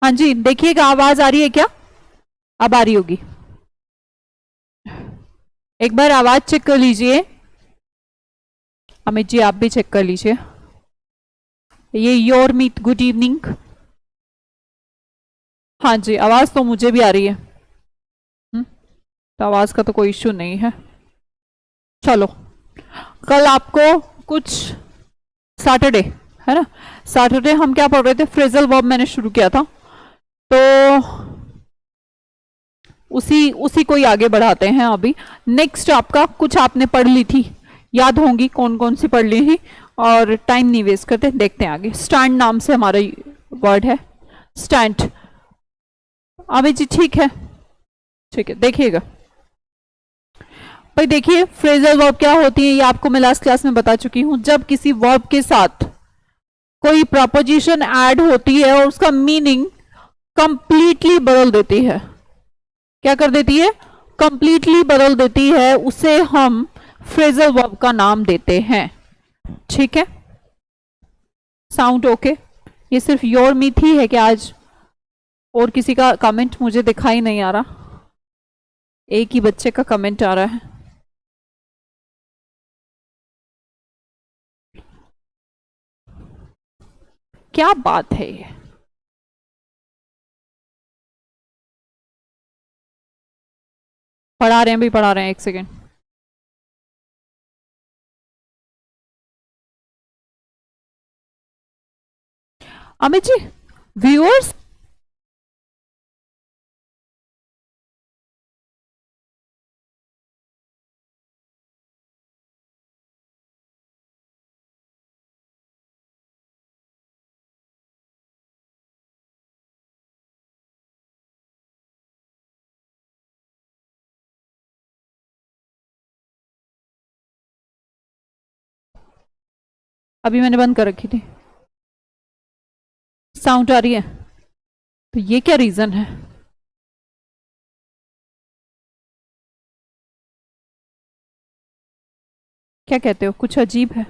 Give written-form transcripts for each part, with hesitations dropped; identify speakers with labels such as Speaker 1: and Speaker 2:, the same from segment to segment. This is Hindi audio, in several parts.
Speaker 1: हाँ जी, देखिएगा आवाज आ रही है क्या? अब आ रही होगी। एक बार आवाज चेक कर लीजिए। अमित जी आप भी चेक कर लीजिए। ये योर मीत, गुड इवनिंग। हाँ जी, आवाज तो मुझे भी आ रही है। तो आवाज का तो कोई इश्यू नहीं है। चलो, कल आपको कुछ सैटरडे है ना, सैटरडे हम क्या पढ़ रहे थे? फ्रेजल वर्ब मैंने शुरू किया था, तो उसी को ही आगे बढ़ाते हैं। अभी नेक्स्ट आपका कुछ आपने पढ़ ली थी, याद होंगी कौन कौन सी पढ़ ली थी, और टाइम नहीं वेस्ट करते, देखते हैं आगे। स्टैंड नाम से हमारा वर्ड है, स्टैंड। अभी जी ठीक है, ठीक है, देखिएगा भाई। देखिए फ्रेजल वर्ब क्या होती है, ये आपको मैं लास्ट क्लास में बता चुकी हूं। जब किसी वर्ब के साथ कोई प्रपोजिशन ऐड होती है और उसका मीनिंग कंप्लीटली बदल देती है, क्या कर देती है? कंप्लीटली बदल देती है, उसे हम फ्रेजल वर्ब का नाम देते हैं। ठीक है, साउंड ओके? ये सिर्फ योर मीथ ही है कि आज और किसी का कमेंट मुझे दिखाई नहीं आ रहा, एक ही बच्चे का कमेंट आ रहा है। क्या बात है ये? पढ़ा रहे हैं भी, पढ़ा रहे हैं, एक सेकेंड। अमित जी व्यूअर्स, अभी मैंने बंद कर रखी थी, साउंड आ रही है, तो ये क्या रीजन है? क्या कहते हो, कुछ अजीब है?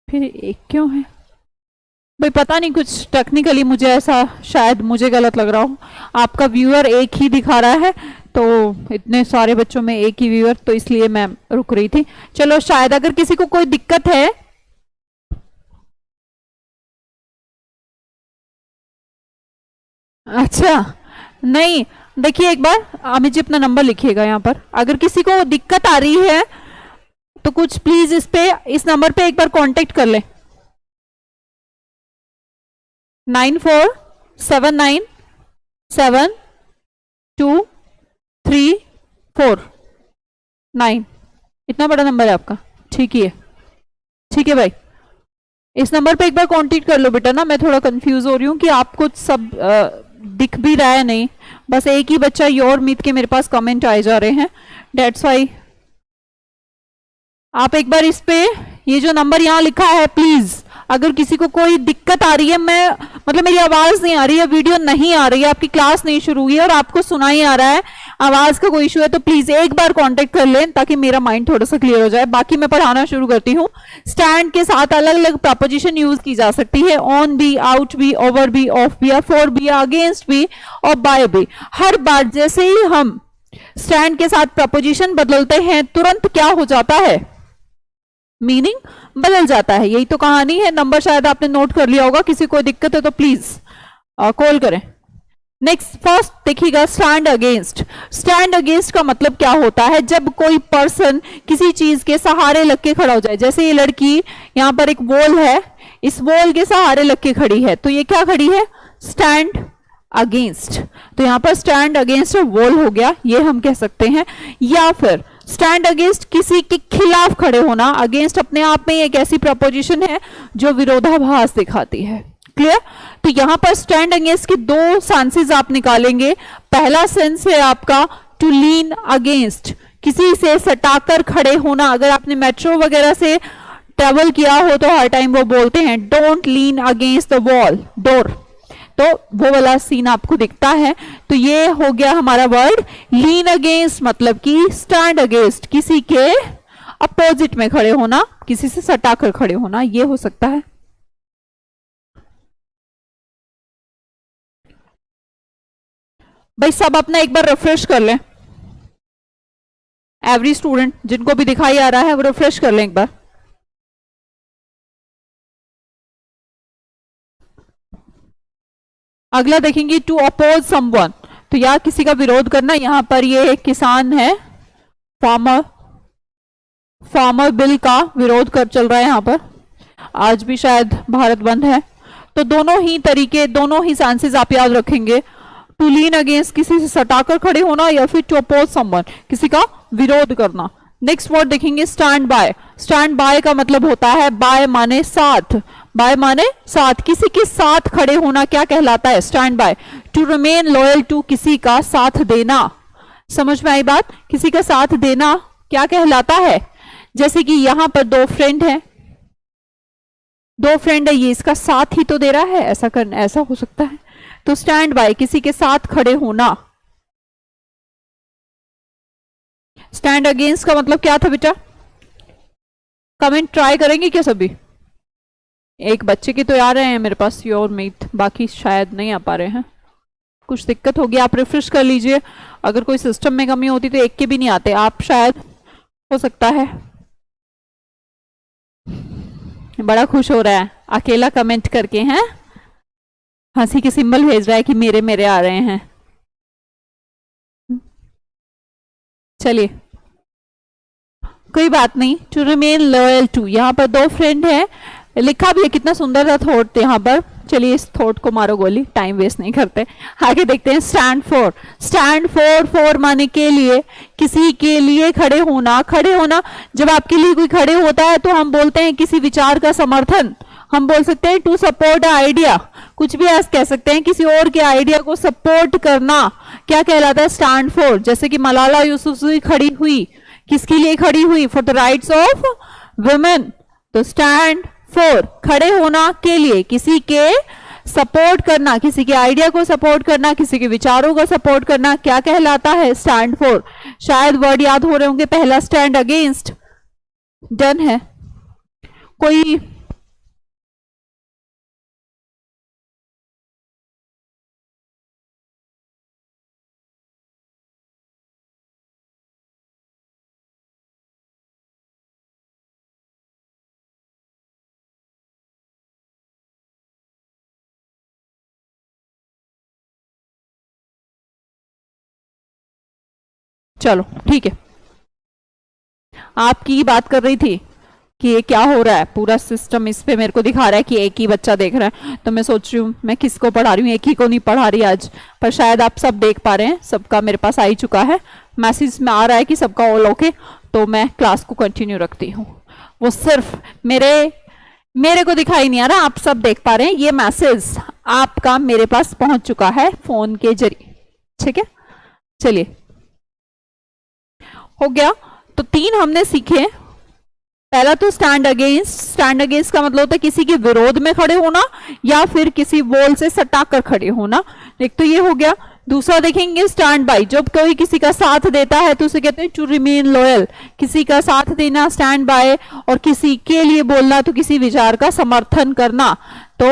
Speaker 1: फिर एक क्यों है भाई? पता नहीं, कुछ टेक्निकली मुझे ऐसा, शायद मुझे गलत लग रहा हो। आपका व्यूअर एक ही दिखा रहा है, तो इतने सारे बच्चों में एक ही व्यूअर, तो इसलिए मैं रुक रही थी। चलो, शायद अगर किसी को कोई दिक्कत है। अच्छा, नहीं, देखिए एक बार अमित जी अपना नंबर लिखिएगा यहाँ पर। अगर किसी को दिक्कत आ रही है तो कुछ प्लीज इस नंबर पे एक बार कांटेक्ट कर ले। 94797234 इतना बड़ा नंबर है आपका? ठीक ही है, ठीक है भाई, इस नंबर पे एक बार कांटेक्ट कर लो बेटा ना। मैं थोड़ा कंफ्यूज हो रही हूँ कि आपको सब दिख भी रहा है नहीं, बस एक ही बच्चा योर मीत के मेरे पास कमेंट आए जा रहे हैं, डेट्स वाई। आप एक बार इस पे, ये जो नंबर यहाँ लिखा है, प्लीज अगर किसी को कोई दिक्कत आ रही है, मैं मतलब मेरी आवाज नहीं आ रही है, वीडियो नहीं आ रही है, आपकी क्लास नहीं शुरू हुई है और आपको सुना ही आ रहा है, आवाज का कोई इशू है, तो प्लीज एक बार कांटेक्ट कर लें ताकि मेरा माइंड थोड़ा सा क्लियर हो जाए। बाकी मैं पढ़ाना शुरू करती हूँ। स्टैंड के साथ अलग अलग प्रपोजिशन यूज की जा सकती है, on be, out be, over be, off be, for be, against be और बाय बी। हर बार जैसे ही हम स्टैंड के साथ प्रपोजिशन बदलते हैं, तुरंत क्या हो जाता है? मीनिंग बदल जाता है। यही तो कहानी है। नंबर शायद आपने नोट कर लिया होगा, किसी को दिक्कत है तो प्लीज कॉल करें। नेक्स्ट, फर्स्ट देखिएगा, स्टैंड अगेंस्ट। स्टैंड अगेंस्ट का मतलब क्या होता है? जब कोई पर्सन किसी चीज के सहारे लग के खड़ा हो जाए। जैसे ये लड़की, यहां पर एक वॉल है, इस वॉल के सहारे लग के खड़ी है, तो ये क्या खड़ी है? Stand against. तो यहां पर स्टैंड अगेंस्ट वॉल हो गया, ये हम कह सकते हैं। या फिर स्टैंड अगेंस्ट किसी के खिलाफ खड़े होना। अगेंस्ट अपने आप में एक ऐसी प्रपोजिशन है जो विरोधाभास दिखाती है। क्लियर? तो यहां पर स्टैंड अगेंस्ट की दो सेंसेस आप निकालेंगे। पहला सेंस है आपका टू लीन अगेंस्ट, किसी से सटाकर खड़े होना। अगर आपने मेट्रो वगैरह से ट्रेवल किया हो तो हर टाइम वो बोलते हैं don't lean against the wall, door, तो वो वाला सीन आपको दिखता है। तो ये हो गया हमारा वर्ड लीन अगेंस्ट, मतलब कि स्टैंड अगेंस्ट, किसी के अपोजिट में खड़े होना, किसी से सटा कर खड़े होना, ये हो सकता है। भाई सब अपना एक बार रिफ्रेश कर लें, एवरी स्टूडेंट जिनको भी दिखाई आ रहा है वो रिफ्रेश कर लें एक बार। अगला देखेंगे टू अपोज समवन, तो या किसी का विरोध करना। यहां पर ये किसान है, फार्मर बिल का विरोध कर चल रहा है यहां पर, आज भी शायद भारत बंद है। तो दोनों ही तरीके, दोनों ही सेंसेस आप याद रखेंगे। टू लीन अगेंस्ट किसी से सटाकर खड़े होना, या फिर टू अपोज समवन किसी का विरोध करना। नेक्स्ट वर्ड देखेंगे स्टैंड बाय। स्टैंड बाय का मतलब होता है बाय माने साथ, बाय माने साथ, किसी के साथ खड़े होना क्या कहलाता है? Stand by. To remain loyal to किसी का साथ देना, समझ में आई बात? किसी का साथ देना क्या कहलाता है? जैसे कि यहां पर दो फ्रेंड है, ये इसका साथ ही तो दे रहा है, ऐसा करना, ऐसा हो सकता है। तो स्टैंड बाय किसी के साथ खड़े होना। स्टैंड अगेंस्ट का मतलब क्या था बेटा? कमेंट ट्राई करेंगे क्या सभी? एक बच्चे की तो आ रहे हैं मेरे पास, योर मीट, बाकी शायद नहीं आ पा रहे हैं, कुछ दिक्कत होगी। आप रिफ्रेश कर लीजिए, अगर कोई सिस्टम में कमी होती तो एक के भी नहीं आते, आप शायद, हो सकता है। बड़ा खुश हो रहा है अकेला कमेंट करके, हैं हंसी के सिंबल भेज रहा है कि मेरे मेरे आ रहे हैं। चलिए कोई बात नहीं। टू रिमेन लॉयल टू, यहाँ पर दो फ्रेंड है, लिखा भी है, कितना सुंदर था थॉट यहाँ पर। चलिए इस थॉट को मारो गोली, टाइम वेस्ट नहीं करते, आगे देखते हैं। Stand for, stand for, for माने के लिए, किसी के लिए खड़े होना। खड़े होना, जब आपके लिए कोई खड़े होता है तो हम बोलते हैं किसी विचार का समर्थन, हम बोल सकते हैं टू सपोर्ट आइडिया, कुछ भी ऐसा कह सकते हैं, किसी और के आइडिया को सपोर्ट करना क्या कहलाता है? Stand for. जैसे कि मलाला यूसुफजई खड़ी हुई, किसके लिए खड़ी हुई? For the rights of women. तो स्टैंड फॉर खड़े होना के लिए, किसी के सपोर्ट करना, किसी के आइडिया को सपोर्ट करना, किसी के विचारों को सपोर्ट करना क्या कहलाता है? Stand for. शायद वर्ड याद हो रहे होंगे, पहला स्टैंड अगेंस्ट, डन है। कोई चलो ठीक है, आपकी बात कर रही थी कि ये क्या हो रहा है, पूरा सिस्टम इस पे मेरे को दिखा रहा है कि एक ही बच्चा देख रहा है, तो मैं सोच रही हूँ मैं किसको पढ़ा रही हूँ, एक ही को नहीं पढ़ा रही आज, पर शायद आप सब देख पा रहे हैं, सबका मेरे पास आ ही चुका है मैसेज में, आ रहा है कि सबका ऑल ओके, तो मैं क्लास को कंटिन्यू रखती हूँ। वो सिर्फ मेरे को दिखाई नहीं आ रहा, आप सब देख पा रहे हैं, ये मैसेज आपका मेरे पास पहुंच चुका है फोन के जरिए, ठीक है। चलिए हो गया, तो 3 हमने सीखे। पहला तो स्टैंड अगेंस्ट, स्टैंड अगेंस्ट का मतलब होता है किसी के विरोध में खड़े होना या फिर किसी वॉल से सटाकर खड़े होना, एक तो ये हो गया। दूसरा देखेंगे स्टैंड बाय, जब कोई किसी का साथ देता है तो उसे कहते हैं टू रिमेन लॉयल, किसी का साथ देना स्टैंड बाय, और किसी के लिए बोलना तो किसी विचार का समर्थन करना। तो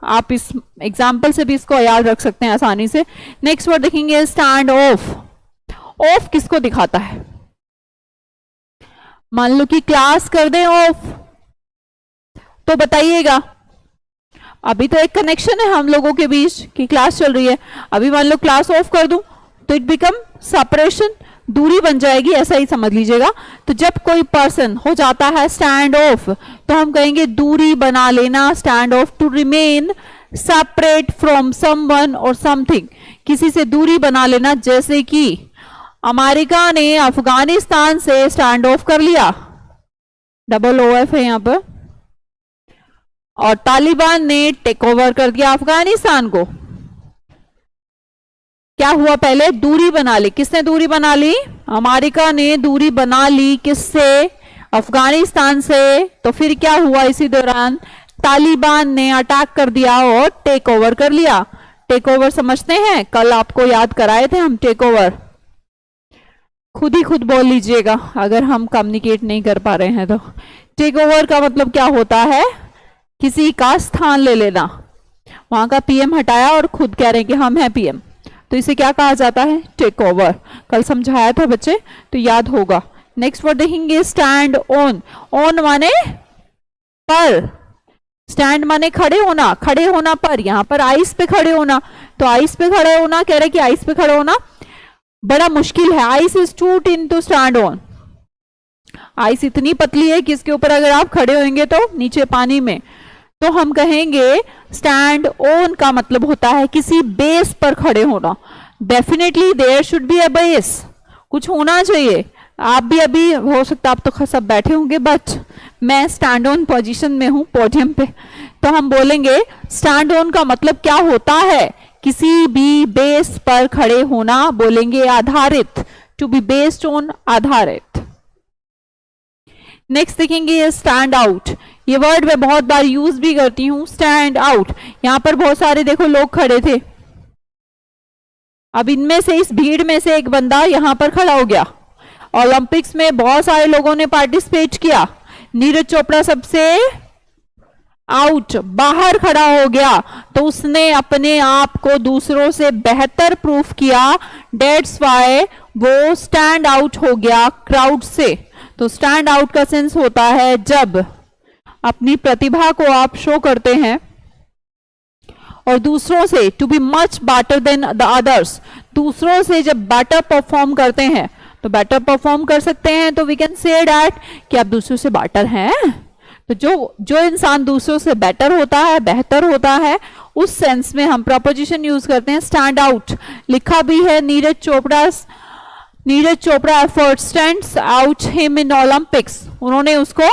Speaker 1: आप इस एग्जाम्पल से भी इसको याद रख सकते हैं आसानी से। नेक्स्ट वर्ड देखेंगे स्टैंड ऑफ। ऑफ किसको दिखाता है? मान लो कि क्लास कर दें ऑफ, तो बताइएगा, अभी तो एक कनेक्शन है हम लोगों के बीच कि क्लास चल रही है, अभी मान लो क्लास ऑफ कर दूं तो इट बिकम सेपरेशन, दूरी बन जाएगी, ऐसा ही समझ लीजिएगा। तो जब कोई पर्सन हो जाता है स्टैंड ऑफ तो हम कहेंगे दूरी बना लेना, stand off, to remain separate from someone और समथिंग, किसी से दूरी बना लेना। जैसे कि अमेरिका ने अफगानिस्तान से स्टैंड ऑफ कर लिया, डबल OF है यहां पर, और तालिबान ने टेक ओवर कर दिया अफगानिस्तान को। क्या हुआ? पहले दूरी बना ली, किसने दूरी बना ली? अमेरिका ने दूरी बना ली, किससे? अफगानिस्तान से। तो फिर क्या हुआ? इसी दौरान तालिबान ने अटैक कर दिया और टेक ओवर कर लिया। टेक ओवर समझते हैं, कल आपको याद कराए थे हम टेक ओवर। खुद ही खुद बोल लीजिएगा अगर हम कम्युनिकेट नहीं कर पा रहे हैं तो। टेक ओवर का मतलब क्या होता है? किसी का स्थान ले लेना। वहां का पीएम हटाया और खुद कह रहे हैं कि हम हैं पीएम, तो इसे क्या कहा जाता है? Take over. कल समझाया था बच्चे, तो याद होगा। नेक्स्ट वर्ड देखेंगे स्टैंड ऑन। ऑन माने पर, स्टैंड माने खड़े होना, खड़े होना पर, यहां पर आइस पे खड़े होना। तो आइस पे खड़े होना, कह रहे कि आइस पे खड़े होना बड़ा मुश्किल है। Ice is too thin to stand on. Ice इतनी पतली है कि इसके ऊपर अगर आप खड़े होंगे तो नीचे पानी में, तो हम कहेंगे स्टैंड ऑन का मतलब होता है किसी बेस पर खड़े होना। Definitely there should be a base, कुछ होना चाहिए। आप भी अभी हो सकता है आप तो सब बैठे होंगे, बट मैं स्टैंड ऑन पोजीशन में हूं पोडियम पे, तो हम बोलेंगे स्टैंड ऑन का मतलब क्या होता है? किसी भी बेस पर खड़े होना, बोलेंगे आधारित, टू बी बेस्ड ऑन, आधारित। नेक्स्ट देखेंगे स्टैंड आउट। ये वर्ड मैं बहुत बार यूज भी करती हूं, स्टैंड आउट। यहां पर बहुत सारे देखो लोग खड़े थे, अब इनमें से इस भीड़ में से एक बंदा यहां पर खड़ा हो गया। ओलंपिक्स में बहुत सारे लोगों ने पार्टिसिपेट किया, नीरज चोपड़ा सबसे आउट, बाहर खड़ा हो गया, तो उसने अपने आप को दूसरों से बेहतर प्रूफ किया। डेट्स वाई वो स्टैंड आउट हो गया क्राउड से। तो स्टैंड आउट का सेंस होता है जब अपनी प्रतिभा को आप शो करते हैं और दूसरों से, to be much better than the others, दूसरों से जब बेटर परफॉर्म करते हैं, तो बेटर परफॉर्म कर सकते हैं तो वी कैन से दैट कि आप दूसरों से बेटर हैं। तो जो इंसान दूसरों से बेटर होता है, बेहतर होता है, उस सेंस में हम प्रपोजिशन यूज करते हैं स्टैंड आउट। लिखा भी है Neeraj Chopra effort stands out him in Olympics. उन्होंने उसको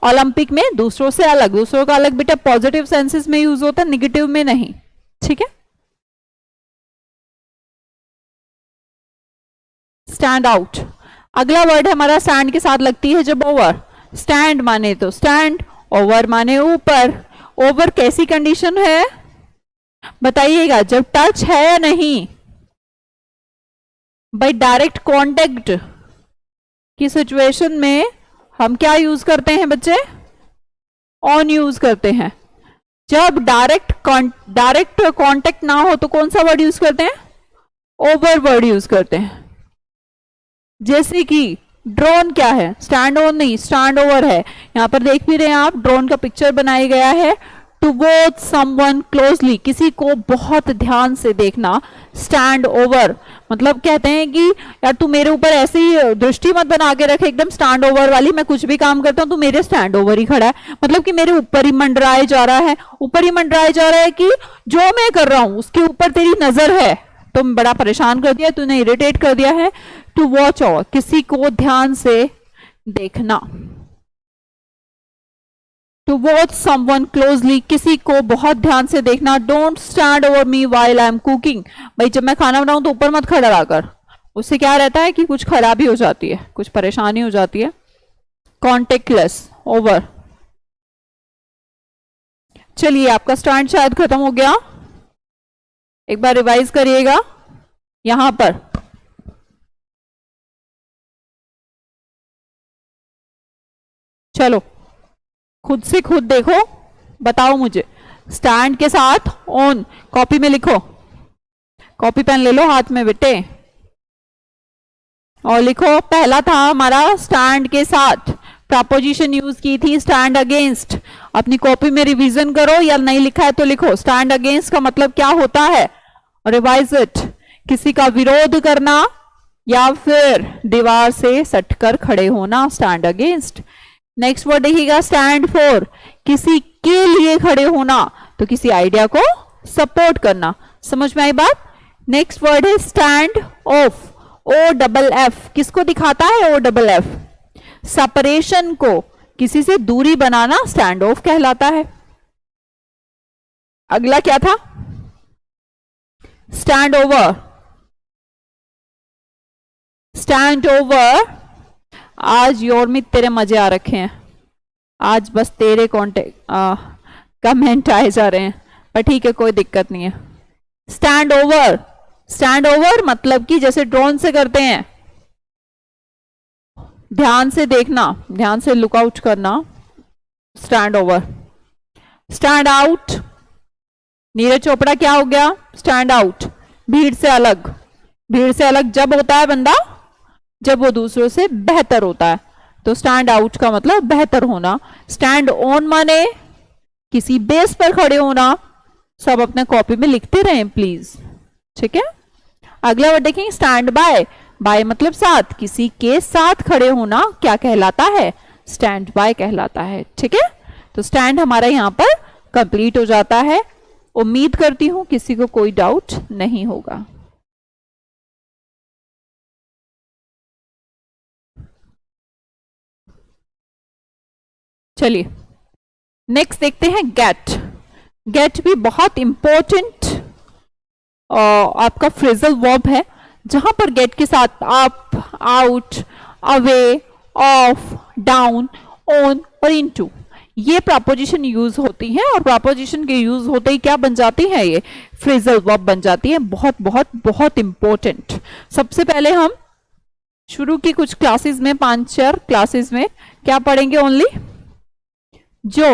Speaker 1: ओलंपिक में दूसरों से अलग, दूसरों का अलग बेटा पॉजिटिव सेंसेस में यूज होता है, निगेटिव में नहीं, ठीक है। Stand out. अगला वर्ड हमारा स्टैंड के साथ लगती है जब ओवर। स्टैंड माने तो स्टैंड, ओवर माने ऊपर। ओवर कैसी कंडीशन है बताइएगा? जब टच है या नहीं, बाय डायरेक्ट कांटेक्ट की सिचुएशन में हम क्या यूज करते हैं बच्चे? ऑन यूज करते हैं। जब डायरेक्ट कांटेक्ट ना हो तो कौन सा वर्ड यूज करते हैं? ओवर वर्ड यूज करते हैं। जैसे कि ड्रोन क्या है? स्टैंड ऑन नहीं, स्टैंड ओवर है। यहां पर देख भी रहे हैं आप, ड्रोन का पिक्चर बनाया गया है। टू वॉच समवन क्लोजली, किसी को बहुत ध्यान से देखना। स्टैंड ओवर मतलब कहते हैं कि यार तू मेरे ऊपर ऐसे ही दृष्टि मत बना के रखे एकदम स्टैंड ओवर वाली, मैं कुछ भी काम करता हूं तो मेरे स्टैंड ओवर ही खड़ा है, मतलब कि मेरे ऊपर ही मंडराए जा रहा है, ऊपर ही मंडराए जा रहा है कि जो मैं कर रहा हूं उसके ऊपर तेरी नजर है। तो बड़ा परेशान कर दिया तूने, इरिटेट कर दिया है। टू वॉच ओवर, किसी को ध्यान से देखना। टू वॉच समवन क्लोजली, किसी को बहुत ध्यान से देखना। Don't stand over me while I am cooking, भाई जब मैं खाना बनाऊं तो ऊपर मत खड़ा रहकर, उससे क्या रहता है कि कुछ खराबी हो जाती है, कुछ परेशानी हो जाती है। Contact lens over. चलिए आपका स्टैंड शायद खत्म हो गया, एक बार रिवाइज करिएगा। यहां पर चलो खुद से खुद देखो, बताओ मुझे। स्टैंड के साथ ऑन, कॉपी में लिखो, कॉपी पेन ले लो हाथ में बेटे और लिखो। पहला था हमारा स्टैंड के साथ, प्रपोजिशन यूज की थी स्टैंड अगेंस्ट। अपनी कॉपी में रिवीजन करो, या नहीं लिखा है तो लिखो। स्टैंड अगेंस्ट का मतलब क्या होता है? रिवाइज इट, किसी का विरोध करना या फिर दीवार से सटकर खड़े होना, स्टैंड अगेंस्ट। नेक्स्ट वर्ड देखिएगा स्टैंड फॉर, किसी के लिए खड़े होना, तो किसी आइडिया को सपोर्ट करना। समझ में आई बात? नेक्स्ट वर्ड है stand off, O double F, किसको दिखाता है? ओ डबल एफ, सेपरेशन को, किसी से दूरी बनाना स्टैंड ऑफ कहलाता है। अगला क्या था? Stand over. स्टैंड ओवर, आज योरमित तेरे मजे आ रखे हैं, आज बस तेरे कमेंट आए जा रहे हैं, पर ठीक है कोई दिक्कत नहीं है। स्टैंड ओवर, स्टैंड ओवर मतलब कि जैसे ड्रोन से करते हैं, ध्यान से देखना, ध्यान से लुक आउट करना। Stand over, stand out. Neeraj Chopra क्या हो गया? स्टैंड आउट, भीड़ से अलग। भीड़ से अलग जब होता है बंदा, जब वो दूसरों से बेहतर होता है। तो स्टैंड आउट का मतलब बेहतर होना। स्टैंड ऑन माने किसी बेस पर खड़े होना। सब अपने कॉपी में लिखते रहें प्लीज, ठीक है। अगला वर्ड देखेंगे स्टैंड बाय। बाय मतलब साथ, किसी के साथ खड़े होना क्या कहलाता है? स्टैंड बाय कहलाता है, ठीक है। तो स्टैंड हमारा यहां पर कंप्लीट हो जाता है। उम्मीद करती हूं किसी को कोई डाउट नहीं होगा। चलिए नेक्स्ट देखते हैं गेट। गेट भी बहुत इंपॉर्टेंट आपका फ्रेजल वर्ब है, जहां पर गेट के साथ up, out, away, of, down, on और इनटू ये प्रपोजिशन यूज होती हैं। और प्रपोजिशन के यूज होते ही क्या बन जाती है? ये फ्रेजल वर्ब बन जाती है। बहुत बहुत बहुत इंपॉर्टेंट। सबसे पहले हम शुरू की कुछ क्लासेस में, 5-4 क्लासेस में क्या पढ़ेंगे? ओनली जो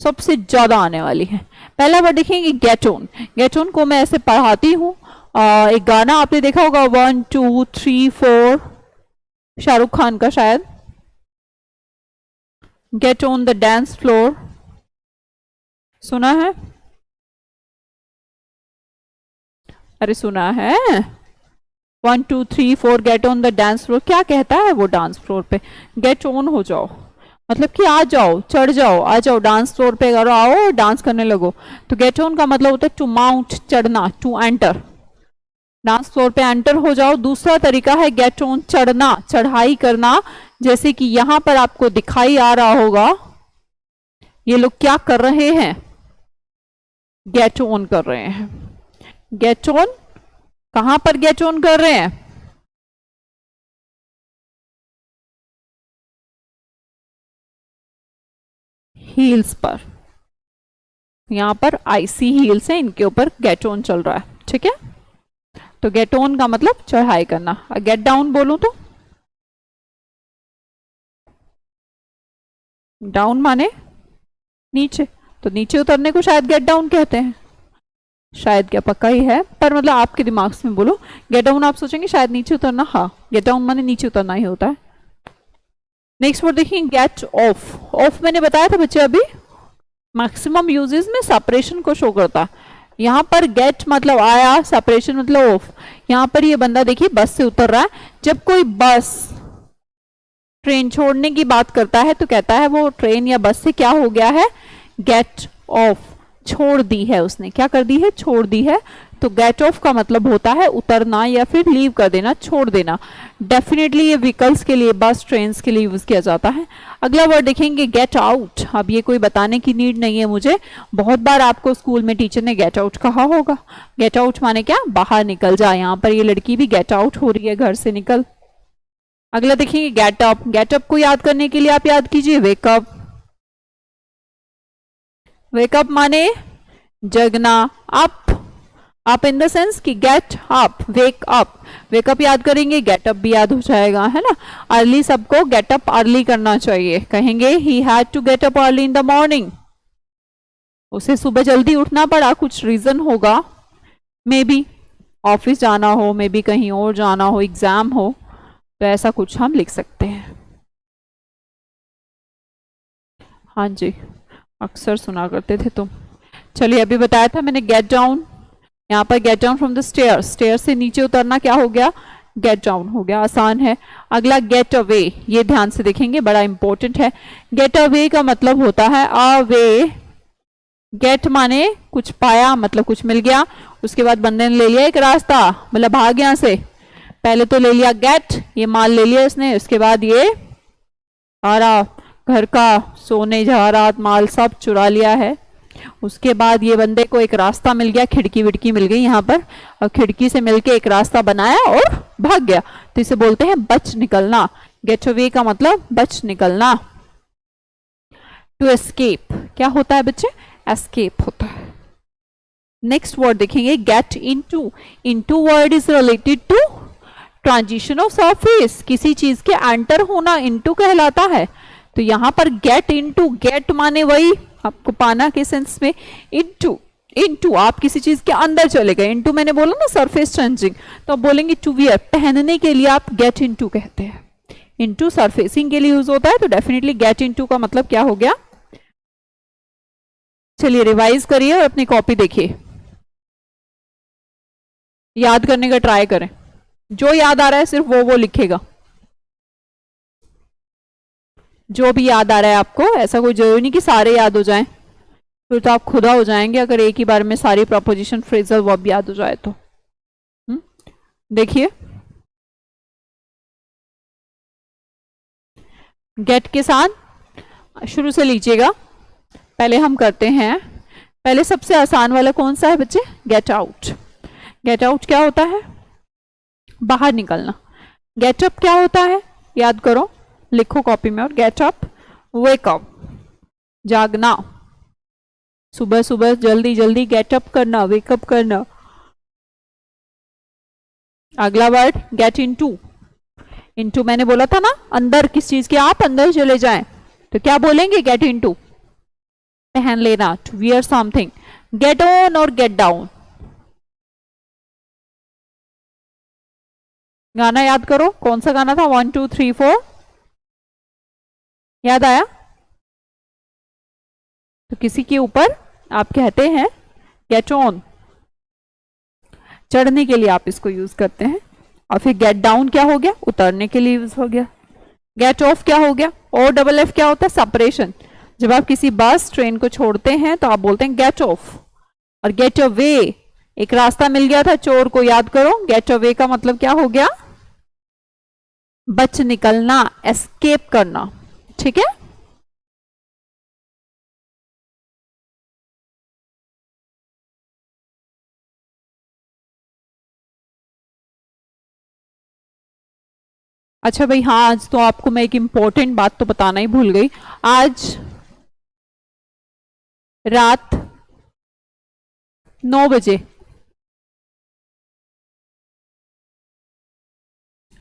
Speaker 1: सबसे ज्यादा आने वाली है। पहला वर्ड देखेंगे गेट ऑन। गेट ऑन को मैं ऐसे पढ़ाती हूँ। एक गाना आपने देखा होगा 1 2 3 4 शाहरुख खान का शायद, get on the dance floor. सुना है? अरे सुना है। 1 2 3 4 get on the dance floor. क्या कहता है वो डांस फ्लोर पे? गेट ऑन हो जाओ, मतलब कि आ जाओ, चढ़ जाओ, आ जाओ डांस फ्लोर पे, करो, आओ डांस करने लगो। तो गेट ऑन का मतलब होता है टू माउंट, चढ़ना, टू एंटर। डांस फ्लोर पे एंटर हो जाओ। दूसरा तरीका है गेट ऑन चढ़ना, चढ़ाई करना। जैसे कि यहां पर आपको दिखाई आ रहा होगा, ये लोग क्या कर रहे हैं? गेट ऑन कर रहे हैं। गेट ऑन कहां पर गेट ऑन कर रहे हैं? हील्स पर। यहां पर आईसी हील्स है, इनके ऊपर गेट ऑन चल रहा है, ठीक है। तो गेट ऑन का मतलब चढ़ाई करना। गेट डाउन बोलूं तो डाउन माने नीचे, तो नीचे उतरने को शायद गेट डाउन कहते हैं। शायद क्या पक्का ही है, पर मतलब आपके दिमाग में बोलो। गेट डाउन आप सोचेंगे शायद नीचे उतरना, हाँ गेट डाउन माने नीचे उतरना ही होता है। नेक्स्ट वर्ड देखिए गेट ऑफ। ऑफ मैंने बताया था बच्चे अभी, मैक्सिमम यूजेस में सेपरेशन को शो करता है। यहां पर गेट मतलब आया, सेपरेशन मतलब ऑफ। यहां पर ये बंदा देखिए बस से उतर रहा है। जब कोई बस ट्रेन छोड़ने की बात करता है तो कहता है वो ट्रेन या बस से क्या हो गया है? गेट ऑफ, छोड़ दी है उसने। क्या कर दी है? छोड़ दी है। तो गेट ऑफ का मतलब होता है उतरना या फिर लीव कर देना, छोड़ देना। डेफिनेटली ये व्हीकल्स के लिए, बस ट्रेन के लिए यूज किया जाता है। अगला वर्ड देखेंगे गेट आउट। अब ये कोई बताने की नीड नहीं है मुझे, बहुत बार आपको स्कूल में टीचर ने गेट आउट कहा होगा। गेट आउट माने क्या? बाहर निकल जा। यहाँ पर ये लड़की भी गेट आउट हो रही है, घर से निकल। अगला देखेंगे गेट अप। गेट अप को याद करने के लिए आप याद कीजिए वेकअप। वेकअप माने जगना, up, up in the sense कि get up, wake up. Wake up याद करेंगे, गेट अप भी याद हो जाएगा, है ना। अर्ली सबको गेट अप अर्ली करना चाहिए। कहेंगे he had to get up early in the morning. उसे सुबह जल्दी उठना पड़ा, कुछ रीजन होगा, मे बी ऑफिस जाना हो, मे बी कहीं और जाना हो, एग्जाम हो, तो ऐसा कुछ हम लिख सकते हैं। हाँ जी, अक्सर सुना करते थे तुम। चलिए अभी बताया था मैंने गेट डाउन। यहाँ पर get down from the stair, stair से नीचे उतरना क्या हो गया? गेट डाउन हो गया, आसान है। अगला गेट अवे, ये ध्यान से देखेंगे, बड़ा इंपॉर्टेंट है। गेट अवे का मतलब होता है अवे। गेट माने कुछ पाया, मतलब कुछ मिल गया। उसके बाद बंदे ने ले लिया एक रास्ता, मतलब भाग यहाँ से। पहले तो ले लिया गेट, ये माल ले लिया इसने। उसके बाद ये सारा घर का सोने जवाहरात माल सब चुरा लिया है। उसके बाद ये बंदे को एक रास्ता मिल गया, खिड़की विड़की मिल गई यहाँ पर, और खिड़की से मिलके एक रास्ता बनाया और भाग गया। तो इसे बोलते हैं बच निकलना। गेट अवे का मतलब बच निकलना। टू एस्केप क्या होता है बच्चे? एस्केप होता है। नेक्स्ट वर्ड देखेंगे get into. Into word is related to transition of surface, किसी चीज के एंटर होना इनटू कहलाता है। तो यहां पर गेट इनटू, गेट माने वही आपको पाना के सेंस में, इनटू, इनटू आप किसी चीज के अंदर चले गए, इनटू मैंने बोला ना सरफेस चेंजिंग, तो आप बोलेंगे टू वियर, पहनने के लिए आप गेट इनटू कहते हैं। इनटू सरफेसिंग के लिए यूज होता है, तो डेफिनेटली गेट इनटू का मतलब क्या हो गया। चलिए रिवाइज करिए और अपनी कॉपी देखिए, याद करने का ट्राई करें, जो याद आ रहा है सिर्फ वो लिखेगा, जो भी याद आ रहा है आपको। ऐसा कोई जरूरी नहीं कि सारे याद हो जाएं, फिर तो आप खुदा हो जाएंगे अगर एक ही बार में सारी प्रपोजिशन फ्रेजल वर्ब याद हो जाए तो। देखिए गेट के साथ शुरू से लीजिएगा, पहले हम करते हैं, पहले सबसे आसान वाला कौन सा है बच्चे, गेट आउट। गेट आउट क्या होता है, बाहर निकलना। गेट अप क्या होता है, याद करो, लिखो कॉपी में, और गेट अप वेक अप, जागना, सुबह सुबह जल्दी जल्दी गेट अप करना, वेकअप करना। अगला वर्ड गेट इनटू, इनटू मैंने बोला था ना अंदर, किस चीज के, आप अंदर चले जाएं तो क्या बोलेंगे, गेट इनटू, पहन लेना, to wear something. Get on और गेट डाउन, गाना याद करो, कौन सा गाना था, 1 2 3 4, याद आया। तो किसी के ऊपर आप कहते हैं गेट ऑन, चढ़ने के लिए आप इसको यूज करते हैं। और फिर गेट डाउन क्या हो गया, उतरने के लिए यूज हो गया। गेट ऑफ क्या हो गया, ओ डबल एफ क्या होता है, सेपरेशन। जब आप किसी बस ट्रेन को छोड़ते हैं तो आप बोलते हैं गेट ऑफ। और गेट अवे, एक रास्ता मिल गया था चोर को, याद करो, गेट अवे का मतलब क्या हो गया, बच निकलना, एस्केप करना, ठीक है। अच्छा भाई, हाँ आज तो आपको मैं एक इंपॉर्टेंट बात तो बताना ही भूल गई। आज रात 9 बजे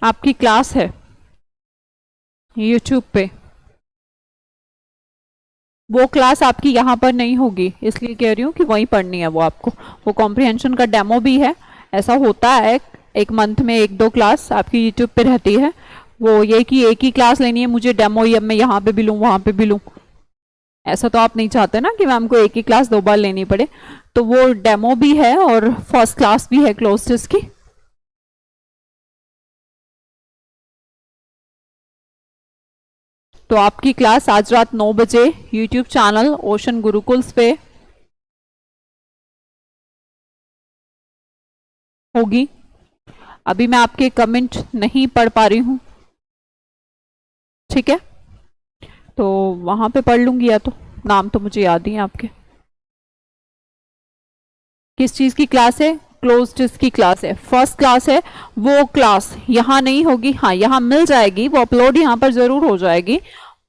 Speaker 1: आपकी क्लास है YouTube पे। वो क्लास आपकी यहाँ पर नहीं होगी, इसलिए कह रही हूँ कि वहीं पढ़नी है वो आपको। वो कॉम्प्रिहेंशन का डेमो भी है, ऐसा होता है एक मंथ में 1-2 क्लास आपकी YouTube पे रहती है। वो ये कि एक ही क्लास लेनी है मुझे डेमो, या मैं यहाँ पे भी लूँ वहाँ पे भी लूँ, ऐसा तो आप नहीं चाहते ना कि मैम को एक ही क्लास 2 बार लेनी पड़े। तो वो डेमो भी है और फर्स्ट क्लास भी है क्लोज टेस्ट की। तो आपकी क्लास आज रात 9 बजे YouTube चैनल ओशन गुरुकुल्स पे होगी। अभी मैं आपके कमेंट नहीं पढ़ पा रही हूँ, ठीक है, तो वहां पे पढ़ लूंगी, या तो नाम तो मुझे याद ही है आपके। किस चीज की क्लास है, क्लोज टेस्ट की क्लास है, फर्स्ट क्लास है। वो क्लास यहाँ नहीं होगी, हाँ यहाँ मिल जाएगी, वो अपलोड यहाँ पर जरूर हो जाएगी,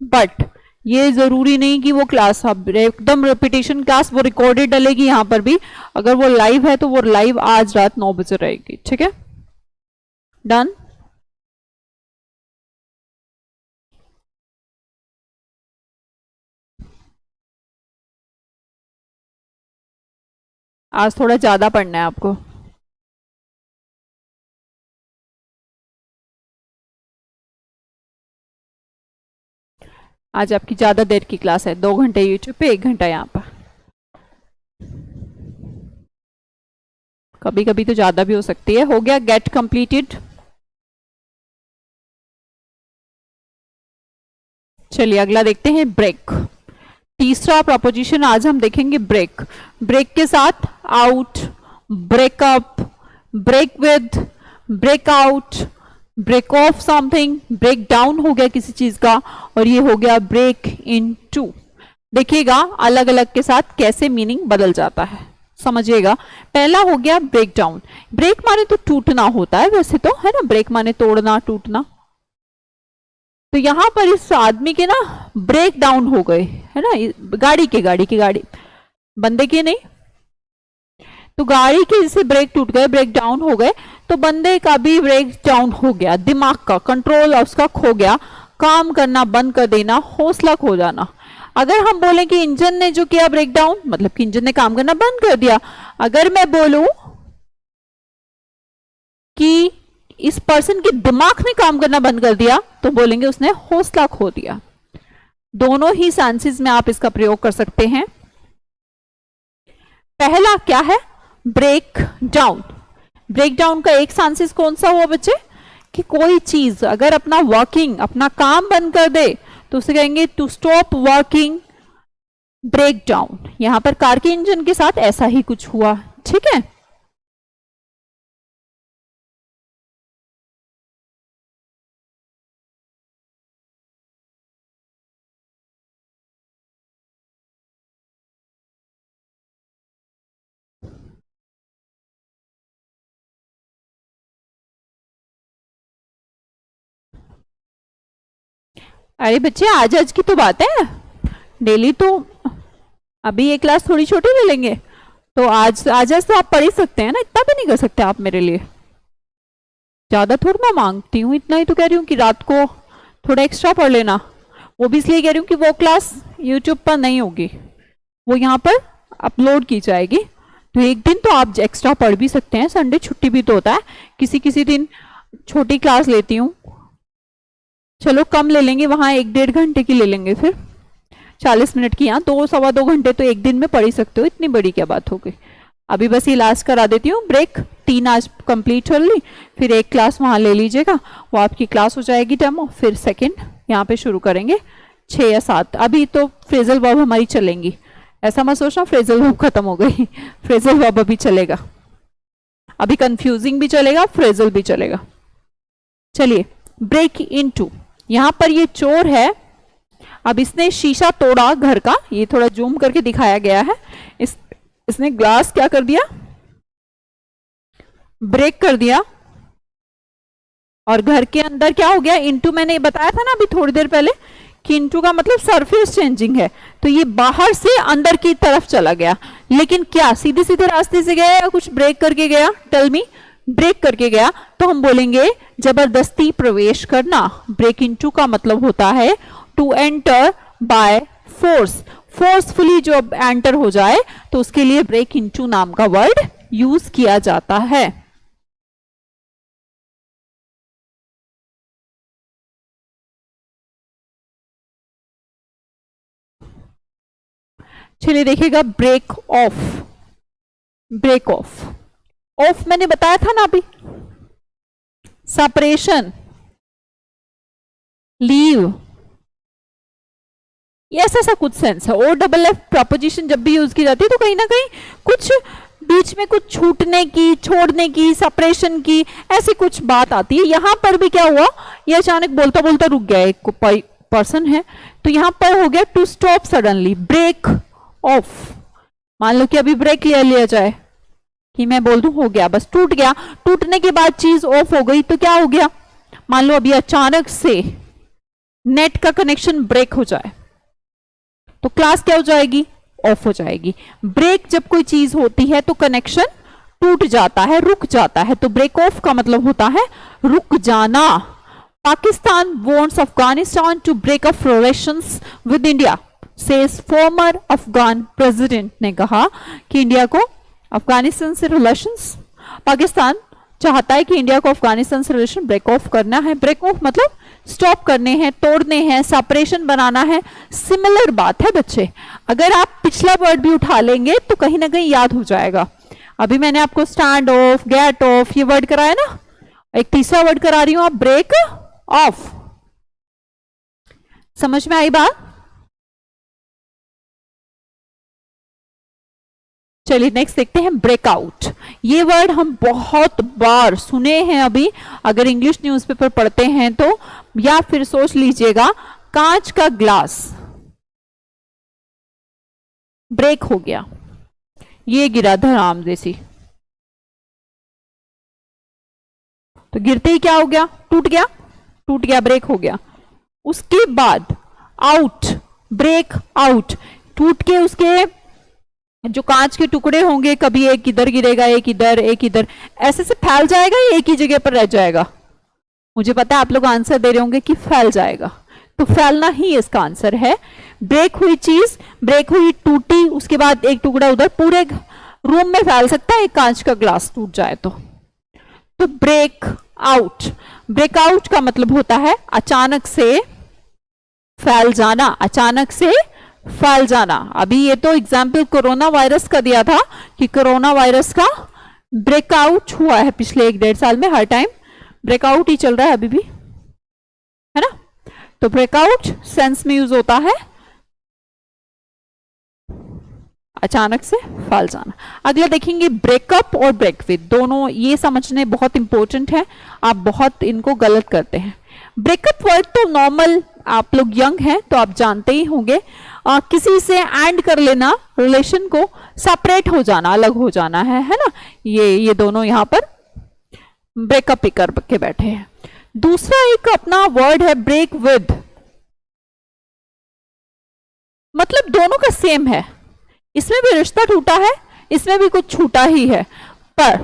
Speaker 1: बट ये जरूरी नहीं कि वो क्लास अब एकदम रेपिटेशन क्लास, वो रिकॉर्डेड डलेगी यहाँ पर भी। अगर वो लाइव है तो वो लाइव आज रात 9 बजे रहेगी, ठीक है, डन। आज थोड़ा ज्यादा पढ़ना है आपको। आज आपकी ज्यादा देर की क्लास है, 2 घंटे यूट्यूब पे, 1 घंटा यहाँ पर। कभी कभी तो ज्यादा भी हो सकती है। हो गया गेट कंप्लीटेड। चलिए अगला देखते हैं, ब्रेक। तीसरा प्रपोजिशन आज हम देखेंगे ब्रेक। ब्रेक के साथ out, breakup, break with, break out, break off something, break down हो गया किसी चीज का, और ये हो गया ब्रेक इन टू। देखिएगा अलग अलग के साथ कैसे मीनिंग बदल जाता है, समझिएगा। पहला हो गया ब्रेक डाउन। ब्रेक माने तो टूटना होता है वैसे तो, है ना, ब्रेक माने तोड़ना, टूटना। तो यहां पर इस आदमी के ना ब्रेक डाउन हो गए, है ना, गाड़ी की गाड़ी, बंदे के नहीं। तो गाड़ी के जैसे ब्रेक टूट गए, ब्रेक डाउन हो गए, तो बंदे का भी ब्रेक डाउन हो गया, दिमाग का कंट्रोल उसका खो गया, काम करना बंद कर देना, हौसला खो जाना। अगर हम बोलें कि इंजन ने जो किया ब्रेक डाउन, मतलब कि इंजन ने काम करना बंद कर दिया। अगर मैं बोलूं कि इस पर्सन के दिमाग ने काम करना बंद कर दिया, तो बोलेंगे उसने हौसला खो दिया। दोनों ही सेंसेस में आप इसका प्रयोग कर सकते हैं। पहला क्या है? Break down. ब्रेक डाउन का एक सेंसेस कौन सा हुआ बच्चे? कि कोई चीज अगर अपना वर्किंग, अपना काम बंद कर दे, तो उसे कहेंगे to stop working, break down. यहां पर कार के इंजन के साथ ऐसा ही कुछ हुआ, ठीक है। अरे बच्चे आज आज की तो बात है, डेली तो अभी ये क्लास थोड़ी छोटी ले लेंगे, तो आज आज तो आप पढ़ ही सकते हैं ना, इतना भी नहीं कर सकते आप मेरे लिए। ज्यादा थोड़ा मैं मांगती हूँ, इतना ही तो कह रही हूँ कि रात को थोड़ा एक्स्ट्रा पढ़ लेना। वो भी इसलिए कह रही हूँ कि वो क्लास यूट्यूब पर नहीं होगी, वो यहाँ पर अपलोड की जाएगी। तो एक दिन तो आप एक्स्ट्रा पढ़ भी सकते हैं, संडे छुट्टी भी तो होता है, किसी किसी दिन छोटी क्लास लेती हूँ। चलो कम ले लेंगे, वहां 1-1.5 घंटे की ले लेंगे, फिर 40 मिनट की। यहाँ 2-2.25 घंटे तो एक दिन में पढ़ ही सकते हो, इतनी बड़ी क्या बात हो गई। अभी बस ये लास्ट करा देती हूँ ब्रेक, 3 आज कंप्लीट कर ली, फिर एक क्लास वहां ले लीजिएगा, वो आपकी क्लास हो जाएगी डेमो, फिर सेकंड यहाँ पे शुरू करेंगे 6 या 7। अभी तो फ्रेजल वर्ब हमारी चलेंगी, ऐसा मत सोचना फ्रेजल वर्ब खत्म हो गई, फ्रेजल वर्ब अभी चलेगा, अभी कंफ्यूजिंग भी चलेगा, फ्रेजल भी चलेगा। चलिए ब्रेक इनटू, यहां पर ये चोर है, अब इसने शीशा तोड़ा घर का, ये थोड़ा जूम करके दिखाया गया है। इसने ग्लास क्या कर दिया? ब्रेक कर दिया, और घर के अंदर क्या हो गया? इनटू, मैंने बताया था ना अभी थोड़ी देर पहले कि इनटू का मतलब सरफेस चेंजिंग है, तो ये बाहर से अंदर की तरफ चला गया। लेकिन क्या सीधे सीधे रास्ते से गया या कुछ ब्रेक करके गया? Tell me. ब्रेक करके गया, तो हम बोलेंगे जबरदस्ती प्रवेश करना। ब्रेक इनटू का मतलब होता है to enter by force, forcefully जो एंटर हो जाए, तो उसके लिए ब्रेक इनटू नाम का वर्ड यूज किया जाता है। चलिए देखिएगा break off. Break off, off मैंने बताया था ना अभी, सेपरेशन, लीव, ये ऐसा कुछ सेंस है। ओ डबल एफ प्रपोजिशन जब भी यूज की जाती है तो कहीं ना कहीं कुछ बीच में कुछ छूटने की, छोड़ने की, सेपरेशन की, ऐसी कुछ बात आती है। यहां पर भी क्या हुआ, ये अचानक बोलता बोलता रुक गया, एक पर्सन है, तो यहां पर हो गया to stop suddenly, break off. मान लो कि अभी ब्रेक लिया जाए, कि मैं बोल दूं हो गया, बस टूट गया, टूटने के बाद चीज ऑफ हो गई, तो क्या हो गया? मान लो अभी अचानक से नेट का कनेक्शन ब्रेक हो जाए, तो क्लास क्या हो जाएगी? ऑफ हो जाएगी। ब्रेक जब कोई चीज होती है तो कनेक्शन टूट जाता है, रुक जाता है, तो ब्रेक ऑफ का मतलब होता है रुक जाना। Pakistan wants Afghanistan to break up relations with India, says former Afghan president ने कहा कि इंडिया को अफगानिस्तान से रिलेशंस, पाकिस्तान चाहता है कि इंडिया को अफगानिस्तान से रिलेशन ब्रेक ऑफ करना है। ब्रेक ऑफ मतलब स्टॉप करने हैं, तोड़ने हैं, सेपरेशन बनाना है। सिमिलर बात है बच्चे, अगर आप पिछला वर्ड भी उठा लेंगे तो कहीं ना कहीं याद हो जाएगा। अभी मैंने आपको स्टैंड ऑफ, गेट ऑफ ये वर्ड कराया ना, एक तीसरा वर्ड करा रही हूं, आप ब्रेक ऑफ। समझ में आई बात? चलिए नेक्स्ट देखते हैं ब्रेकआउट। ये वर्ड हम बहुत बार सुने हैं अभी, अगर इंग्लिश न्यूज़पेपर पढ़ते हैं तो, या फिर सोच लीजिएगा कांच का ग्लास ब्रेक हो गया, ये गिरा धड़ाम जैसी, तो गिरते ही क्या हो गया? टूट गया, टूट गया, ब्रेक हो गया। उसके बाद आउट, ब्रेक आउट, टूट के उसके जो कांच के टुकड़े होंगे, कभी एक इधर गिरेगा, एक इधर, एक इधर, ऐसे से फैल जाएगा या एक ही जगह पर रह जाएगा? मुझे पता है आप लोग आंसर दे रहे होंगे कि फैल जाएगा, तो फैलना ही इसका आंसर है। ब्रेक हुई चीज, ब्रेक हुई, टूटी, उसके बाद एक टुकड़ा उधर, पूरे रूम में फैल सकता है, एक कांच का ग्लास टूट जाए तो ब्रेक आउट। ब्रेक आउट का मतलब होता है अचानक से फैल जाना, अचानक से फैल जाना। अभी ये तो एग्जाम्पल कोरोना वायरस का दिया था कि कोरोना वायरस का ब्रेकआउट हुआ है पिछले 1-1.5 साल में, हर टाइम ब्रेकआउट ही चल रहा है अभी भी, है ना। तो ब्रेकआउट सेंस में यूज होता है अचानक से फैल जाना। अगला देखेंगे ब्रेकअप और ब्रेकविद, दोनों ये समझने बहुत इंपॉर्टेंट है, आप बहुत इनको गलत करते हैं। ब्रेकअप वर्ड तो नॉर्मल, आप लोग यंग हैं तो आप जानते ही होंगे, किसी से एंड कर लेना, रिलेशन को सेपरेट हो जाना, अलग हो जाना है ना। ये दोनों यहां पर ब्रेकअप ही कर के बैठे हैं। दूसरा एक अपना वर्ड है ब्रेक विद, मतलब दोनों का सेम है, इसमें भी रिश्ता टूटा है, इसमें भी कुछ छूटा ही है, पर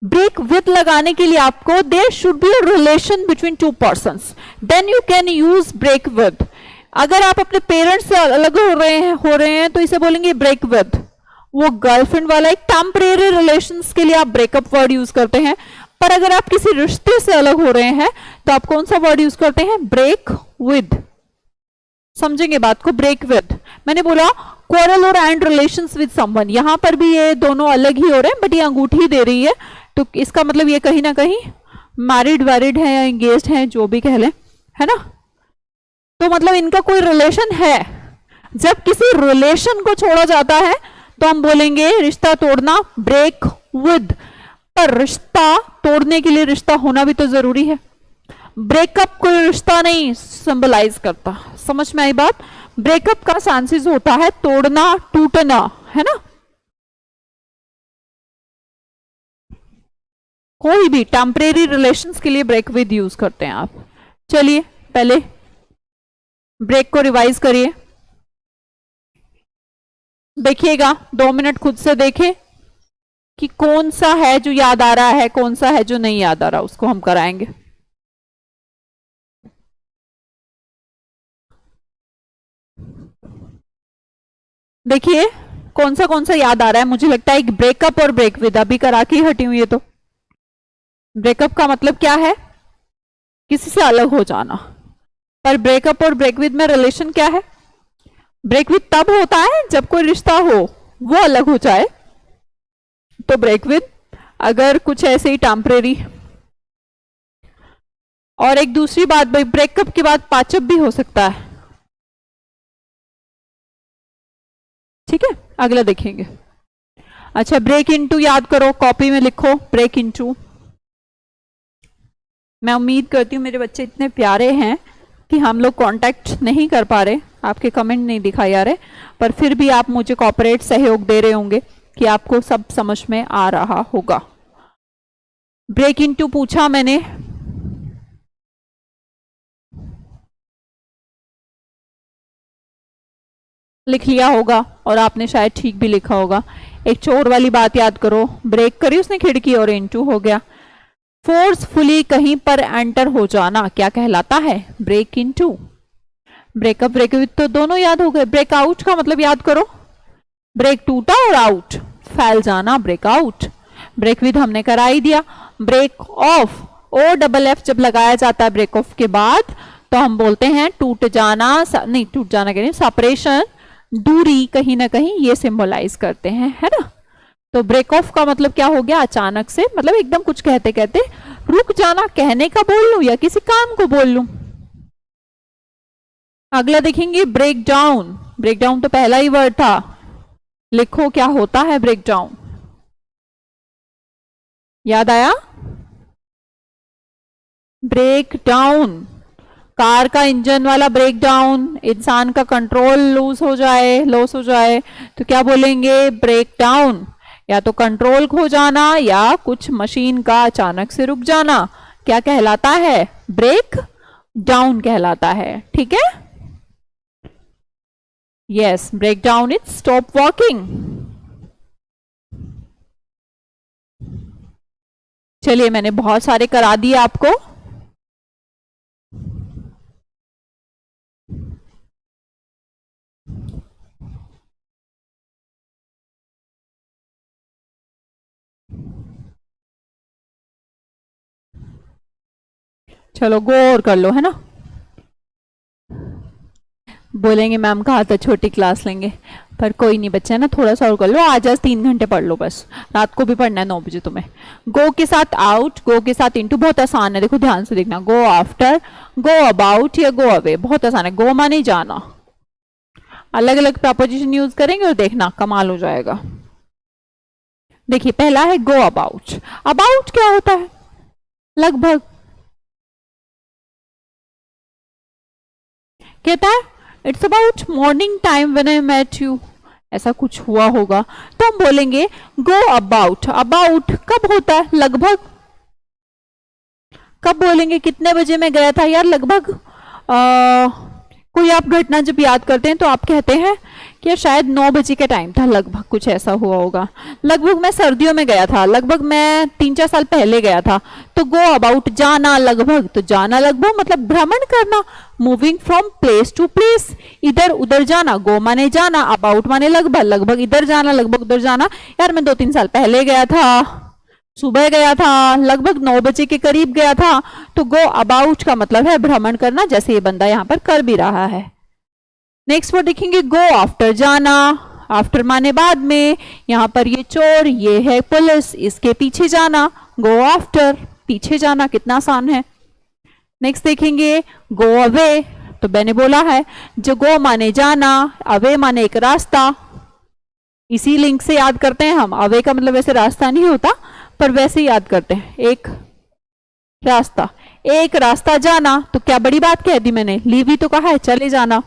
Speaker 1: ब्रेक विद लगाने के लिए आपको there should be a relation between two persons, then you can use break with. अगर आप अपने पेरेंट्स से अलग हो रहे हैं तो इसे बोलेंगे ब्रेक विद। वो गर्लफ्रेंड वाला एक टेम्परेरी रिलेशंस के लिए आप ब्रेकअप वर्ड यूज करते हैं, पर अगर आप किसी रिश्ते से अलग हो रहे हैं तो आप कौन सा वर्ड यूज करते हैं? Break with. समझेंगे बात को, ब्रेक विद। मैंने बोला क्वारल और एंड रिलेशंस विद समवन, यहां पर भी ये दोनों अलग ही हो रहे हैं, बट ये अंगूठी दे रही है, तो इसका मतलब ये कहीं ना कहीं मैरिड वैरिड है या एंगेज्ड है, जो भी कह लें, है ना। तो मतलब इनका कोई रिलेशन है। जब किसी रिलेशन को छोड़ा जाता है तो हम बोलेंगे रिश्ता तोड़ना, ब्रेक विद। पर रिश्ता तोड़ने के लिए रिश्ता होना भी तो जरूरी है। ब्रेकअप कोई रिश्ता नहीं सिंबलाइज करता, समझ में आई बात। ब्रेकअप का सेंसेस होता है तोड़ना, टूटना, है ना। कोई भी टेम्परेरी रिलेशंस के लिए ब्रेक विद यूज करते हैं आप। चलिए पहले ब्रेक को रिवाइज करिए, देखिएगा 2 मिनट खुद से देखें कि कौन सा है जो याद आ रहा है, कौन सा है जो नहीं याद आ रहा, उसको हम कराएंगे। देखिए कौन सा याद आ रहा है। मुझे लगता है एक ब्रेकअप और ब्रेक विद अभी करा के हटी हुई है। तो ब्रेकअप का मतलब क्या है? किसी से अलग हो जाना। पर ब्रेकअप और ब्रेक विद में रिलेशन क्या है? ब्रेक विद तब होता है जब कोई रिश्ता हो वो अलग हो जाए, तो ब्रेक विद। अगर कुछ ऐसे ही टेम्परेरी। और एक दूसरी बात भाई, ब्रेकअप के बाद पाचअप भी हो सकता है, ठीक है। अगला देखेंगे। अच्छा, ब्रेक इनटू याद करो, कॉपी में लिखो ब्रेक इनटू। मैं उम्मीद करती हूँ मेरे बच्चे इतने प्यारे हैं कि हम लोग कांटेक्ट नहीं कर पा रहे, आपके कमेंट नहीं दिखाई आ रहे, पर फिर भी आप मुझे कॉपरेट सहयोग दे रहे होंगे कि आपको सब समझ में आ रहा होगा। ब्रेक इनटू पूछा मैंने, लिख लिया होगा और आपने शायद ठीक भी लिखा होगा। एक चोर वाली बात याद करो, ब्रेक करी उसने खिड़की और इनटू हो गया। फोर्सफुली कहीं पर एंटर हो जाना क्या कहलाता है? Break into. Breakup break with तो दोनों याद हो गए। ब्रेक आउट का मतलब याद करो, ब्रेक टूटा और आउट फैल जाना, ब्रेक आउट। ब्रेक विद हमने करा ही दिया। Break off, O double F जब लगाया जाता है ब्रेक ऑफ के बाद तो हम बोलते हैं टूट जाना, नहीं टूट जाना कह रहे, सेपरेशन, दूरी कहीं ना कहीं ये सिंबलाइज करते हैं, है ना। तो ब्रेक ऑफ का मतलब क्या हो गया? अचानक से, मतलब एकदम कुछ कहते कहते रुक जाना। कहने का बोल लूं या किसी काम को बोल लूं। अगला देखेंगे ब्रेक डाउन। ब्रेक डाउन तो पहला ही वर्ड था, लिखो क्या होता है ब्रेक डाउन। याद आया? ब्रेक डाउन, कार का इंजन वाला ब्रेक डाउन, इंसान का कंट्रोल लॉस हो जाए तो क्या बोलेंगे? Break down. या तो कंट्रोल खो जाना या कुछ मशीन का अचानक से रुक जाना क्या कहलाता है? ब्रेक डाउन कहलाता है, ठीक है। Yes, break down it, stop walking. चलिए, मैंने बहुत सारे करा दिए आपको। चलो गौर कर लो, है ना। बोलेंगे मैम कहा था छोटी क्लास लेंगे, पर कोई नहीं बच्चे, है ना, थोड़ा सा और कर लो। आज 3 घंटे पढ़ लो बस, रात को भी पढ़ना है 9 बजे तुम्हें। गो के साथ आउट, गो के साथ इनटू बहुत आसान है, देखो ध्यान से देखना। गो आफ्टर, गो अबाउट या गो अवे, बहुत आसान है। गो माने जाना, अलग अलग प्रपोजिशन यूज करेंगे और देखना कमाल हो जाएगा। देखिए पहला है गो अबाउट। अबाउट क्या होता है? लगभग। कहता है it's about morning time when I met you, ऐसा कुछ हुआ होगा तो हम बोलेंगे गो अबाउट। अबाउट कब होता है? लगभग। कब बोलेंगे? कितने बजे मैं गया था यार? लगभग। कोई आप घटना जब याद करते हैं तो आप कहते हैं कि शायद 9 बजे का टाइम था, लगभग कुछ ऐसा हुआ होगा। लगभग मैं सर्दियों में गया था, लगभग मैं 3-4 साल पहले गया था। तो गो अबाउट जाना लगभग, तो जाना लगभग मतलब भ्रमण करना, moving from place to place, इधर उधर जाना। गो माने जाना, अबाउट माने लगभग, लगभग इधर जाना, लगभग उधर जाना। यार मैं 2-3 साल पहले गया था, सुबह गया था, लगभग 9 बजे के करीब गया था। तो गो अबाउट का मतलब है भ्रमण करना, जैसे ये बंदा यहाँ पर कर भी रहा है। नेक्स्ट वर्ड देखेंगे गो आफ्टर, जाना। आफ्टर माने बाद में, यहाँ पर ये चोर, ये है पुलिस, इसके पीछे जाना। गो आफ्टर, पीछे जाना, कितना आसान है। नेक्स्ट देखेंगे गो अवे, तो मैंने बोला है जो गो माने जाना, अवे माने एक रास्ता। इसी लिंक से याद करते हैं हम, अवे का मतलब वैसे रास्ता नहीं होता, पर वैसे ही याद करते हैं, एक रास्ता। एक रास्ता जाना, तो क्या बड़ी बात कह दी मैंने, लीव ही तो कहा है, चले जाना।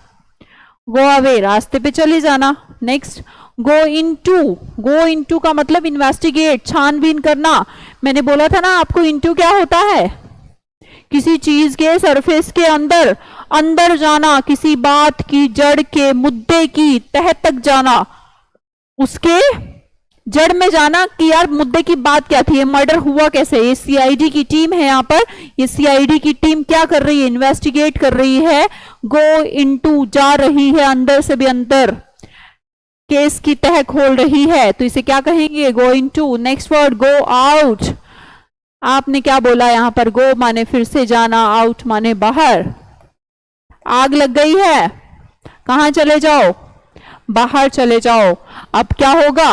Speaker 1: गो अवे, रास्ते पे चले जाना। Next go into, go into का मतलब इन्वेस्टिगेट, छानबीन करना। मैंने बोला था ना आपको इनटू क्या होता है, किसी चीज के सरफेस के अंदर, अंदर जाना, किसी बात की जड़ के, मुद्दे की तह तक जाना, उसके जड़ में जाना कि यार मुद्दे की बात क्या थी, ये मर्डर हुआ कैसे। ये सीआईडी की टीम है यहाँ पर, ये सीआईडी की टीम क्या कर रही है, इन्वेस्टिगेट कर रही है। गो इनटू, जा रही है अंदर से भी अंदर, केस की तह खोल रही है, तो इसे क्या कहेंगे, go into. Next word go out. आपने क्या बोला यहाँ पर, गो माने फिर से जाना, आउट माने बाहर। आग लग गई है, कहां चले जाओ, बाहर चले जाओ। अब क्या होगा,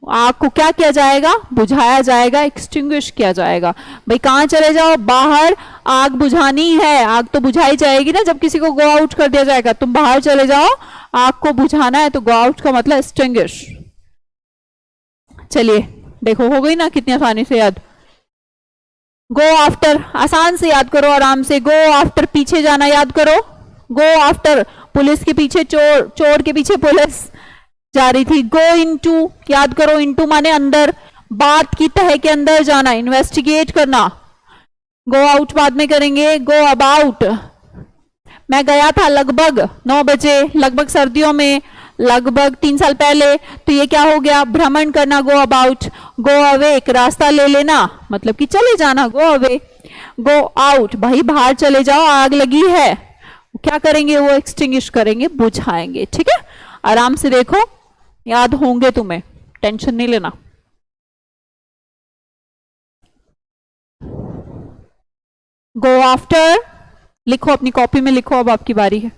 Speaker 1: आग को क्या किया जाएगा, बुझाया जाएगा, एक्सटिंग्विश किया जाएगा। भाई कहां चले जाओ, बाहर, आग बुझानी है। आग तो बुझाई जाएगी ना जब किसी को गो आउट कर दिया जाएगा। तुम बाहर चले जाओ, आग को बुझाना है, तो गो आउट का मतलब एक्सटिंग्विश। चलिए देखो हो गई ना कितनी आसानी से याद। गो आफ्टर आसान से याद करो, आराम से। गो आफ्टर पीछे जाना याद करो। गो आफ्टर पुलिस के पीछे चोर, चोर के पीछे पुलिस जा रही थी। गो इनटू याद करो, इनटू माने अंदर, बात की तह के अंदर जाना, इन्वेस्टिगेट करना। गो आउट बाद में करेंगे। गो अबाउट, मैं गया था लगभग 9 बजे, लगभग सर्दियों में, लगभग 3 साल पहले, तो ये क्या हो गया, भ्रमण करना, गो अबाउट। गो अवे, एक रास्ता ले लेना, मतलब कि चले जाना, गो अवे। गो आउट, भाई बाहर चले जाओ, आग लगी है, क्या करेंगे, वो एक्सटिंग्विश करेंगे, बुझाएंगे। ठीक है, आराम से देखो, याद होंगे तुम्हें, टेंशन नहीं लेना। गो आफ्टर लिखो, अपनी कॉपी में लिखो, अब आपकी बारी है।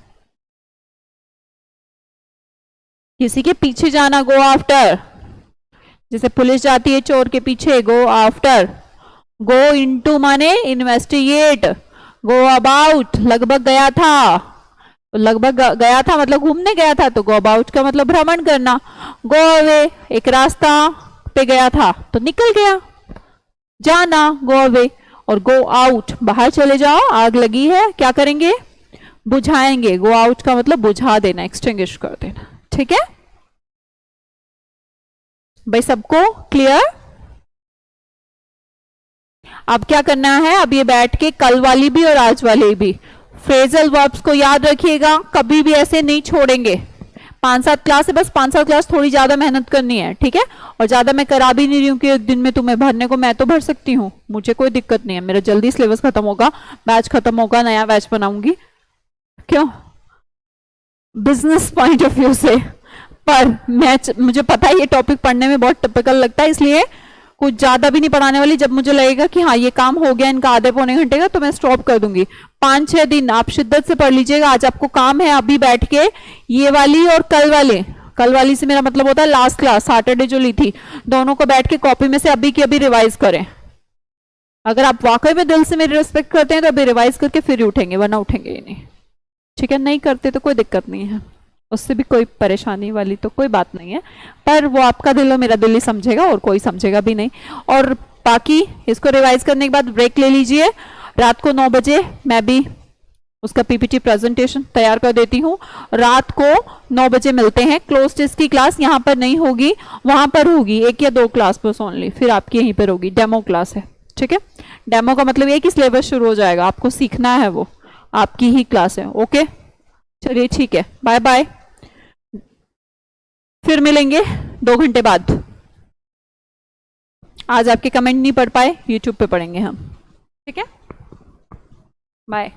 Speaker 1: किसी के पीछे जाना, गो आफ्टर, जैसे पुलिस जाती है चोर के पीछे, गो आफ्टर। गो इनटू माने इन्वेस्टिगेट। गो अबाउट, लगभग गया था, लगभग गया था मतलब घूमने गया था, तो गो अबाउट का मतलब भ्रमण करना। गो अवे, एक रास्ता पे गया था तो निकल गया, जाना, गो अवे। और गो आउट, बाहर चले जाओ, आग लगी है, क्या करेंगे, बुझाएंगे। गो आउट का मतलब बुझा देना, एक्सटिंग्विश कर देना। ठीक है भाई, सबको क्लियर। अब क्या करना है, अब ये बैठ के कल वाली भी और आज वाली भी फ्रेजल वर्ब्स को याद रखिएगा, कभी भी ऐसे नहीं छोड़ेंगे। 5-7 क्लास है, बस 5-7 क्लास थोड़ी ज्यादा मेहनत करनी है, ठीक है। और ज्यादा मैं करा भी नहीं रही हूँ कि एक दिन में तुम्हें भरने को, मैं तो भर सकती हूँ, मुझे कोई दिक्कत नहीं है। मेरा जल्दी सिलेबस खत्म होगा, बैच खत्म होगा, नया बैच बनाऊंगी, क्यों, बिजनेस पॉइंट ऑफ व्यू से। पर मुझे पता है ये टॉपिक पढ़ने में बहुत टिपिकल लगता है, इसलिए कुछ ज्यादा भी नहीं पढ़ाने वाली। जब मुझे लगेगा कि हाँ ये काम हो गया इनका आधे पौने घंटे का, तो मैं स्टॉप कर दूंगी। 5-6 दिन आप शिद्दत से पढ़ लीजिएगा। आज आपको काम है अभी बैठ के ये वाली और कल वाली से मेरा मतलब होता है लास्ट क्लास सैटरडे जो ली थी, दोनों को बैठ के कॉपी में से अभी की अभी रिवाइज करें। अगर आप वाकई में दिल से मेरी रिस्पेक्ट करते हैं तो अभी रिवाइज करके फिर उठेंगे, वरना उठेंगे ही नहीं, ठीक है। नहीं करते तो कोई दिक्कत नहीं है, उससे भी कोई परेशानी वाली तो कोई बात नहीं है, पर वो आपका दिल और मेरा दिल ही समझेगा और कोई समझेगा भी नहीं। और बाकी इसको रिवाइज करने के बाद ब्रेक ले लीजिए। रात को 9 बजे मैं भी उसका पीपीटी प्रेजेंटेशन तैयार कर देती हूँ। रात को 9 बजे मिलते हैं। क्लोज टेस्ट की क्लास यहाँ पर नहीं होगी, वहां पर होगी 1 या 2 क्लास बस ओनली, फिर आपकी यहीं पर होगी, डेमो क्लास है, ठीक है। डेमो का मतलब ये कि सिलेबस शुरू हो जाएगा, आपको सीखना है, वो आपकी ही क्लास है, ओके। चलिए ठीक है, बाय बाय, फिर मिलेंगे 2 घंटे बाद। आज आपके कमेंट नहीं पढ़ पाए, यूट्यूब पे पढ़ेंगे हम, ठीक है। बाय।